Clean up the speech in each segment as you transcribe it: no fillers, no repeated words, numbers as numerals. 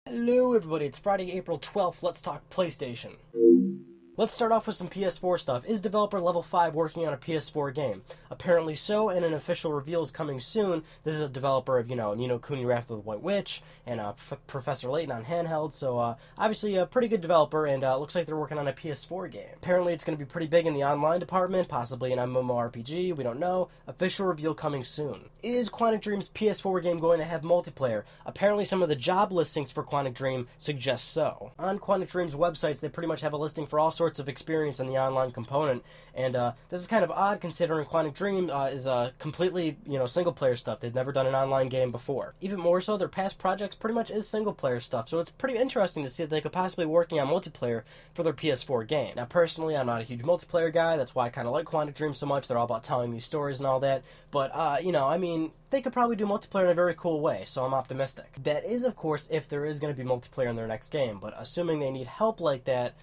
Hello everybody, it's Friday, April 12th. Let's talk PlayStation. Let's start off with some PS4 stuff. Is developer Level 5 working on a PS4 game? Apparently so, and an official reveal is coming soon. This is a developer of, Ni no Kuni Wrath of the White Witch, and Professor Layton on handheld, so obviously a pretty good developer, and looks like they're working on a PS4 game. Apparently it's going to be pretty big in the online department, possibly an MMORPG, we don't know. Official reveal coming soon. Is Quantic Dream's PS4 game going to have multiplayer? Apparently some of the job listings for Quantic Dream suggest so. On Quantic Dream's websites, they pretty much have a listing for all sorts of experience in the online component, and this is kind of odd considering Quantic Dream is completely, single player stuff. They've never done an online game before. Even more so, their past projects pretty much is single player stuff, so it's pretty interesting to see that they could possibly be working on multiplayer for their PS4 game. Now, personally, I'm not a huge multiplayer guy. That's why I kind of like Quantic Dream so much. They're all about telling these stories and all that, but, they could probably do multiplayer in a very cool way, so I'm optimistic. That is, of course, if there is going to be multiplayer in their next game, but assuming they need help like that.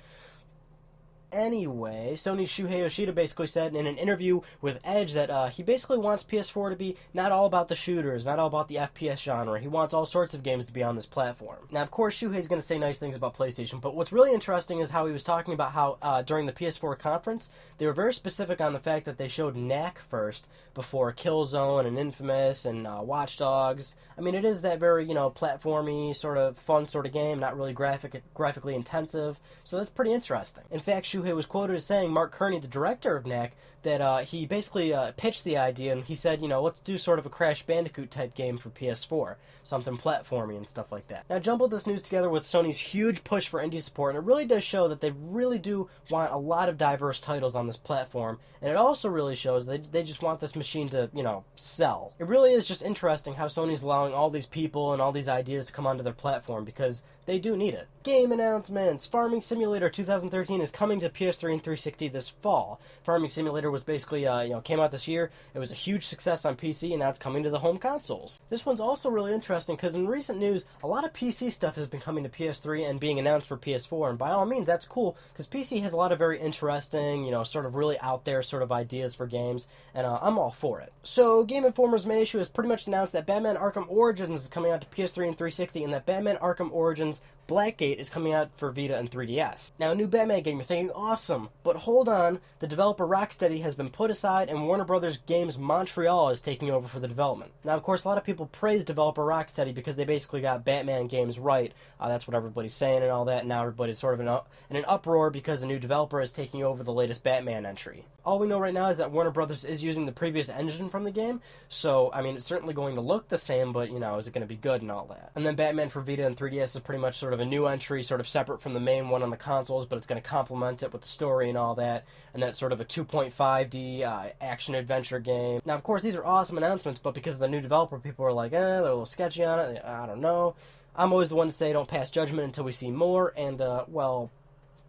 Anyway, Sony's Shuhei Yoshida basically said in an interview with Edge that he basically wants PS4 to be not all about the shooters, not all about the FPS genre. He wants all sorts of games to be on this platform. Now, of course, Shuhei's going to say nice things about PlayStation, but what's really interesting is how he was talking about how during the PS4 conference, they were very specific on the fact that they showed Knack first before Killzone and Infamous and Watch Dogs. I mean, it is that very, platformy, sort of fun sort of game, not really graphically intensive, so that's pretty interesting. In fact, Shuhei was quoted as saying, Mark Kearney, the director of Knack, that he basically pitched the idea, and he said, let's do sort of a Crash Bandicoot type game for PS4, something platformy and stuff like that. Now, jumble this news together with Sony's huge push for indie support, and it really does show that they really do want a lot of diverse titles on this platform, and it also really shows that they just want this machine to, sell. It really is just interesting how Sony's allowing all these people and all these ideas to come onto their platform, because they do need it. Game announcements! Farming Simulator 2013 is coming to PS3 and 360 this fall. Farming Simulator was basically, came out this year. It was a huge success on PC, and now it's coming to the home consoles. This one's also really interesting because in recent news, a lot of PC stuff has been coming to PS3 and being announced for PS4, and by all means, that's cool, because PC has a lot of very interesting, sort of really out there sort of ideas for games, and I'm all for it. So, Game Informer's May issue has pretty much announced that Batman Arkham Origins is coming out to PS3 and 360, and that Batman Arkham Origins Blackgate is coming out for Vita and 3DS. Now, a new Batman game, you're thinking, awesome, but hold on, the developer Rocksteady has been put aside and Warner Brothers Games Montreal is taking over for the development. Now, of course, a lot of people praise developer Rocksteady because they basically got Batman games right. That's what everybody's saying and all that, and now everybody's sort of in an uproar because a new developer is taking over the latest Batman entry. All we know right now is that Warner Brothers is using the previous engine from the game, so, it's certainly going to look the same, but, is it going to be good and all that? And then Batman for Vita and 3DS is pretty much sort of a new entry, sort of separate from the main one on the consoles, but it's going to complement it with the story and all that, and that's sort of a 2.5D action-adventure game. Now, of course, these are awesome announcements, but because of the new developer, people are like, they're a little sketcy on it, I don't know. I'm always the one to say don't pass judgment until we see more, and,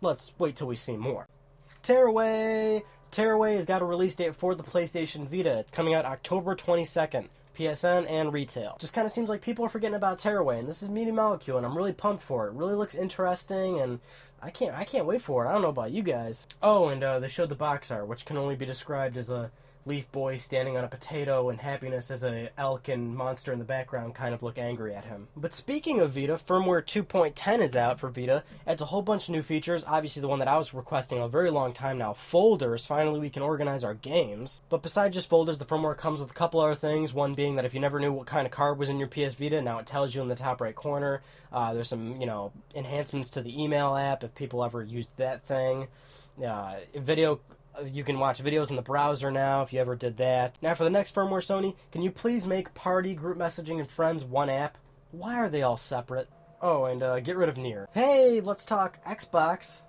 let's wait till we see more. Tearaway! Tearaway has got a release date for the PlayStation Vita. It's coming out October 22nd. PSN and retail. Just kind of seems like people are forgetting about Tearaway, and this is Media Molecule, and I'm really pumped for it. It really looks interesting, and I can't wait for it. I don't know about you guys. Oh, and they showed the box art, which can only be described as a Leaf Boy standing on a potato and happiness as a elk and monster in the background kind of look angry at him. But speaking of Vita, Firmware 2.10 is out for Vita. Adds a whole bunch of new features. Obviously the one that I was requesting a very long time now, folders. Finally we can organize our games. But besides just folders, the firmware comes with a couple other things. One being that if you never knew what kind of card was in your PS Vita, now it tells you in the top right corner. There's some, enhancements to the email app if people ever used that thing. You can watch videos in the browser now if you ever did that. Now for the next firmware, Sony, can you please make Party, Group Messaging, and Friends one app? Why are they all separate? Oh, and get rid of Nier. Hey, let's talk Xbox.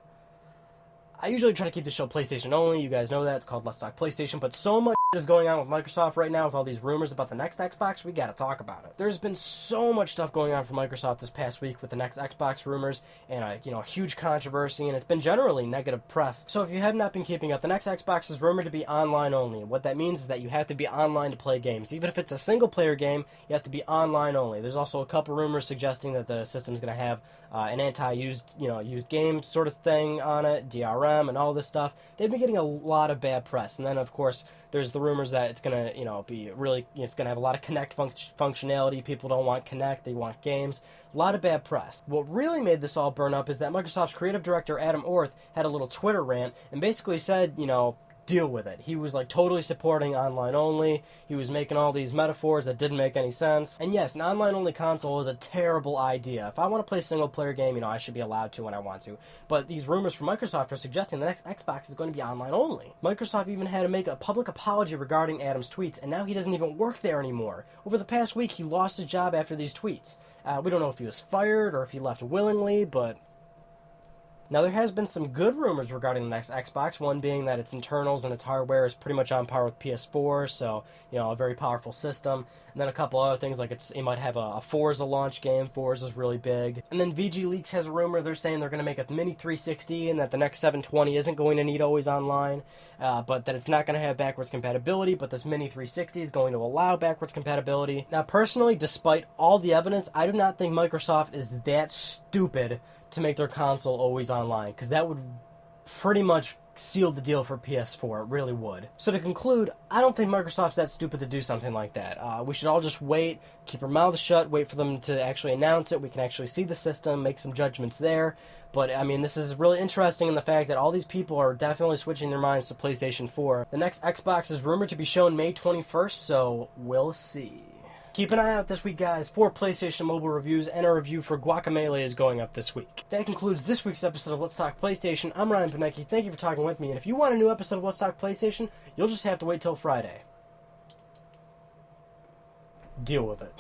I usually try to keep the show PlayStation only. You guys know that. It's called Let's Talk PlayStation. But so much is going on with Microsoft right now with all these rumors about the next Xbox. We gotta talk about it. There's been so much stuff going on for Microsoft this past week with the next Xbox rumors and a huge controversy, and it's been generally negative press. So if you have not been keeping up, the next Xbox is rumored to be online only. What that means is that you have to be online to play games. Even if it's a single-player game, you have to be online only. There's also a couple rumors suggesting that the system's going to have an anti-used game sort of thing on it, DRM. DRM and all this stuff. They've been getting a lot of bad press. And then, of course, there's the rumors that it's going to, be really, it's going to have a lot of Kinect functionality. People don't want Kinect, they want games. A lot of bad press. What really made this all burn up is that Microsoft's creative director, Adam Orth, had a little Twitter rant and basically said, deal with it. He was totally supporting online only. He was making all these metaphors that didn't make any sense. And yes, an online only console is a terrible idea. If I want to play a single player game, I should be allowed to when I want to. But these rumors from Microsoft are suggesting the next Xbox is going to be online only. Microsoft even had to make a public apology regarding Adam's tweets, and now he doesn't even work there anymore. Over the past week, he lost his job after these tweets. We don't know if he was fired or if he left willingly, but now, there has been some good rumors regarding the next Xbox, one being that its internals and its hardware is pretty much on par with PS4, so, a very powerful system. And then a couple other things, like it might have a Forza launch game. Forza is really big. And then VG Leaks has a rumor, they're saying they're going to make a mini 360 and that the next 720 isn't going to need always online, but that it's not going to have backwards compatibility, but this mini 360 is going to allow backwards compatibility. Now, personally, despite all the evidence, I do not think Microsoft is that stupid to make their console always online, because that would pretty much seal the deal for PS4. It really would. So to conclude, I don't think Microsoft's that stupid to do something like that. We should all just wait, keep our mouths shut, wait for them to actually announce it. We can actually see the system, make some judgments there. But, this is really interesting in the fact that all these people are definitely switching their minds to PlayStation 4. The next Xbox is rumored to be shown May 21st, so we'll see. Keep an eye out this week, guys, for PlayStation Mobile reviews, and a review for Guacamelee is going up this week. That concludes this week's episode of Let's Talk PlayStation. I'm Ryan Panecki. Thank you for talking with me, and if you want a new episode of Let's Talk PlayStation, you'll just have to wait till Friday. Deal with it.